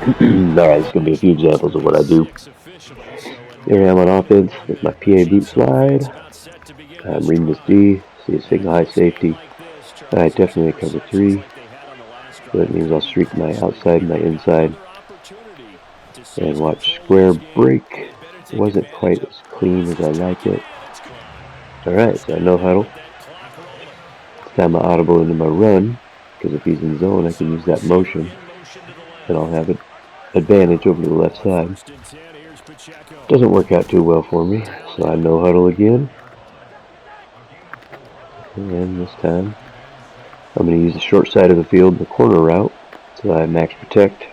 Alright, this is going to be a few examples of what I do. Here I am on offense with my PA boot slide. I'm reading this D, see a single high safety. I definitely cover 3, so that means I'll streak my outside and my inside. And watch square break. Wasn't quite as clean as I like it. Alright, so I no huddle. This time I audible into my run, because if he's in zone I can use that motion, and I'll have an advantage over to the left side. Doesn't work out too well for me, so I no huddle again. And this time I'm going to use the short side of the field, the corner route, so I max protect.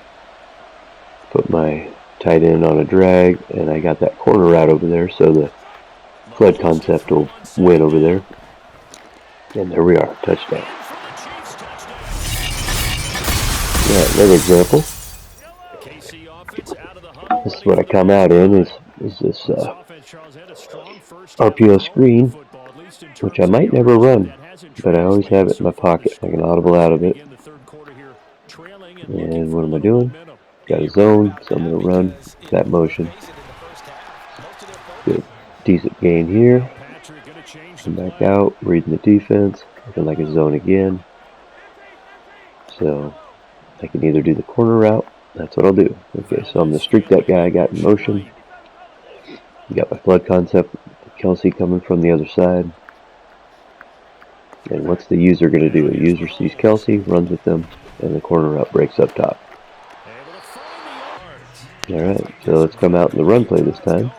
Put my tight end on a drag, and I got that corner route over there, so the flood concept will win over there. And there we are, touchdown. Yeah, another example. This is what I come out in, is this RPO screen, which I might never run, but I always have it in my pocket. I can audible out of it. And what am I doing? Got a zone, so I'm going to run that motion. Good, decent gain here. Come back out, reading the defense, looking like a zone again. So I can either do the corner route. That's what I'll do. Okay, so I'm going to streak that guy I got in motion. You got my flood concept, Kelsey coming from the other side. And what's the user going to do? The user sees Kelsey, runs with them, and the corner route breaks up top. Alright, so let's come out in the run play this time.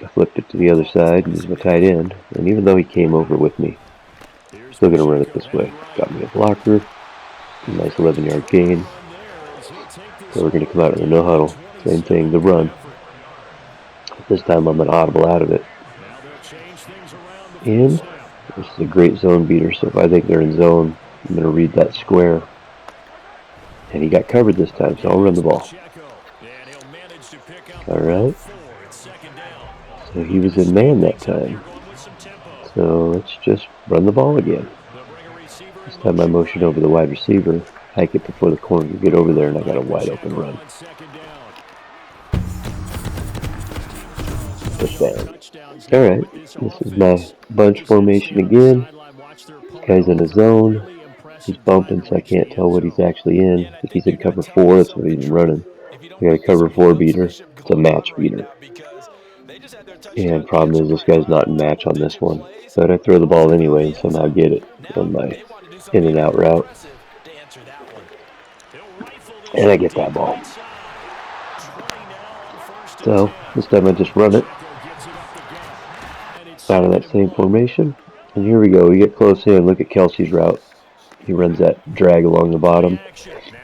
I flipped it to the other side and used my tight end. And even though he came over with me, still going to run it this way. Got me a blocker. A nice 11-yard gain. So we're going to come out in a no huddle. Same thing, the run. This time I'm going to audible out of it. And this is a great zone beater, so if I think they're in zone, I'm going to read that square. And he got covered this time, so I'll run the ball. Alright. So he was in man that time. So let's just run the ball again. This time I motion over the wide receiver, hike it before the corner can get over there, and I got a wide open run. Touchdown. Alright, this is my bunch formation again. This guy's in a zone. He's bumping, so I can't tell what he's actually in. If he's in cover 4, that's what he's running. I got a cover 4 beater. It's a match beater. And problem is, this guy's not in match on this one. But I throw the ball anyway and somehow get it on my in and out route. And I get that ball. So this time I just run it out of that same formation. And here we go. We get close in. Look at Kelsey's route. He runs that drag along the bottom.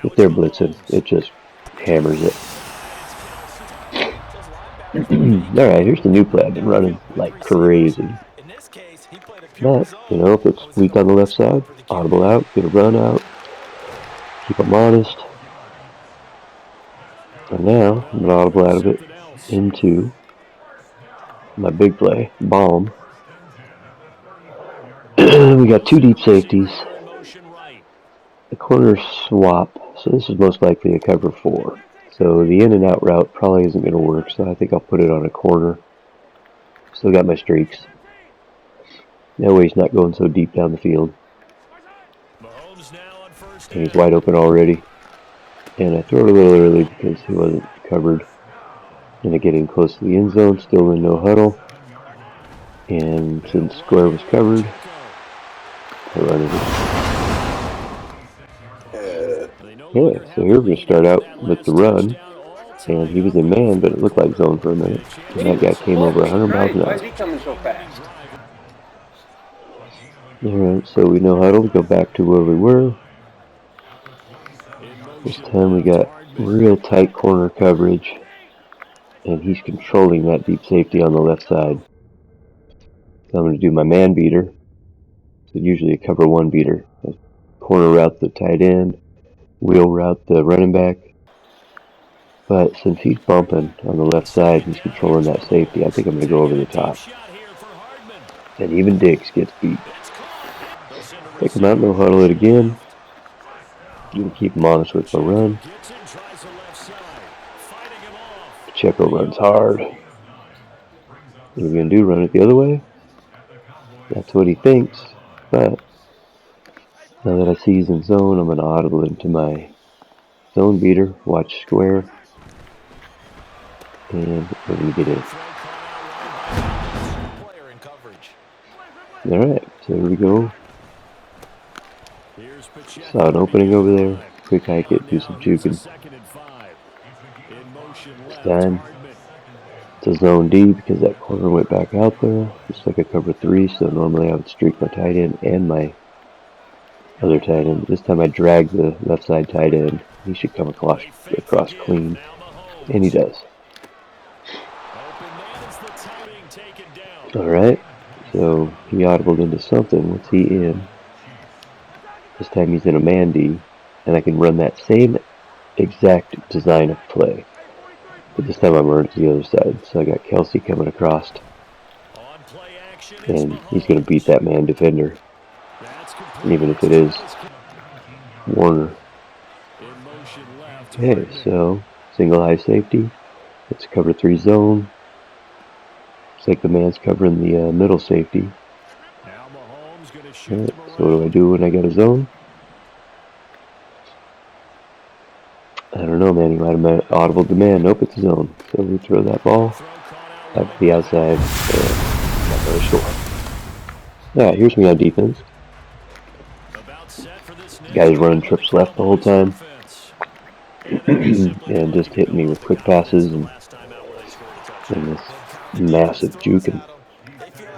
If they're blitzing, it just hammers it. Alright, here's the new play. I've been running like crazy. But, you know, if it's weak on the left side, audible out, get a run out, keep them honest. And now, I'm going to audible out of it into my big play, bomb. We got 2 deep safeties. The corner swap, so this is most likely a cover 4. So the in and out route probably isn't going to work, so I think I'll put it on a corner. Still got my streaks. That way he's not going so deep down the field. And he's wide open already. And I throw it a little early because he wasn't covered. And I get in close to the end zone, still in no huddle. And since square was covered, I run it. Yeah, so here we're going to start out with the run. And he was in man, but it looked like zone for a minute. And that guy came over 100 miles an hour. Why is he coming so fast? Alright, so we know huddle, go back to where we were. This time we got real tight corner coverage. And he's controlling that deep safety on the left side. So I'm going to do my man beater. So usually a cover 1 beater. Corner route the tight end. Wheel route the running back. But since he's bumping on the left side, he's controlling that safety. I think I'm going to go over the top. And even Diggs gets beat. Take him out, no huddle it again. You can keep him honest with my run. Checo runs hard. What are we going to do, run it the other way? That's what he thinks, but now that I see he's in zone, I'm going to audible into my zone beater, watch square, and we're going to get in. Alright, so here we go. Saw an opening over there. Quick hike it, do some juking. This time, it's a zone D because that corner went back out there. Just like a cover 3, so normally I would streak my tight end and my other tight end. This time I drag the left side tight end. He should come across clean, and he does. Alright, so he audibled into something. What's he in? This time he's in a man D, and I can run that same exact design of play. But this time I'm running to the other side. So I got Kelsey coming across, and he's going to beat that man defender, even if it is Warner. Okay, so single high safety. It's a cover 3 zone. Looks like the man's covering the middle safety. Alright, so what do I do when I get a zone? I don't know, man. He might have audible demand. Nope, it's a zone. So we throw that ball out to the outside and got another score. Alright, here's me on defense. Guys running trips left the whole time. And just hitting me with quick passes and this massive juking.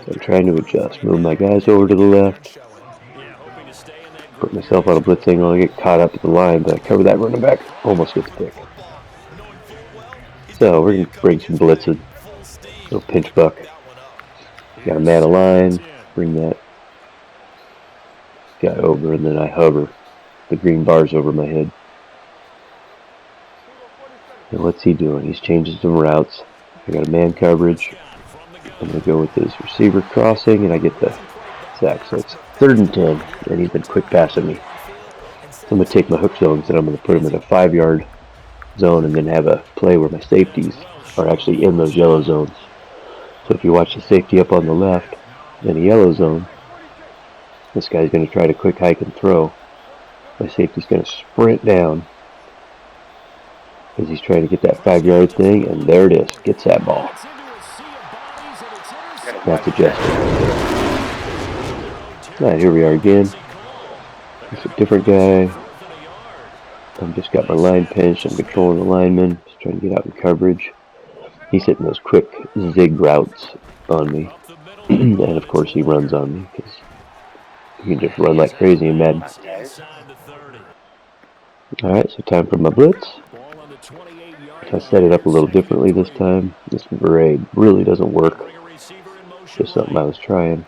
So I'm trying to adjust. Move my guys over to the left. Put myself on a blitz angle. I get caught up at the line, but I cover that running back. Almost gets pick. So we're going to bring some blitzing. Little pinch buck. Got a man of line. Bring that guy over, and then I hover. The green bar's over my head. And what's he doing? He's changing some routes. I got a man coverage. I'm going to go with this receiver crossing, and I get the sack. So it's 3rd and 10, and he's been quick passing me. So I'm going to take my hook zones, and I'm going to put them in a 5-yard zone, and then have a play where my safeties are actually in those yellow zones. So if you watch the safety up on the left, in the yellow zone, this guy's going to try to quick hike and throw. My safety's going to sprint down as he's trying to get that 5-yard thing, and there it is. Gets that ball. That's adjusted. Alright, here we are again. It's a different guy. I've just got my line pinched. I'm controlling the lineman. Just trying to get out in coverage. He's hitting those quick zig routes on me. And of course he runs on me because he can just run like crazy in Madden. Alright, so time for my blitz. I set it up a little differently this time. This beret really doesn't work. Just something I was trying.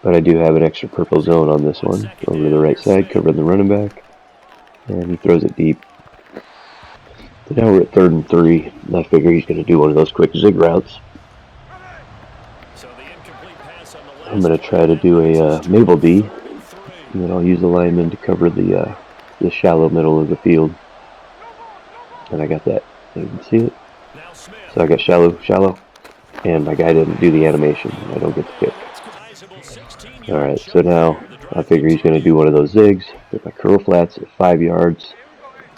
But I do have an extra purple zone on this one. Over to the right side, covering the running back. And he throws it deep. So now we're at 3rd and 3. And I figure he's going to do one of those quick zig routes. I'm going to try to do a Mabel D. And then I'll use the lineman to cover the shallow middle of the field. And I got that. You can see it. So I got shallow. And my guy didn't do the animation. I don't get the pick. Alright, so now I figure he's going to do one of those zigs. With my curl flats at 5 yards.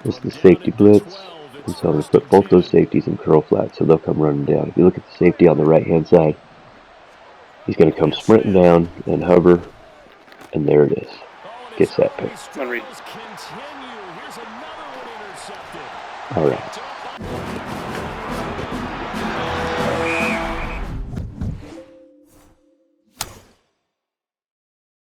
This is the safety blitz. And so I'm going to put both those safeties in curl flats so they'll come running down. If you look at the safety on the right hand side, he's going to come sprinting down and hover. And there it is. Gets that pick. Alright.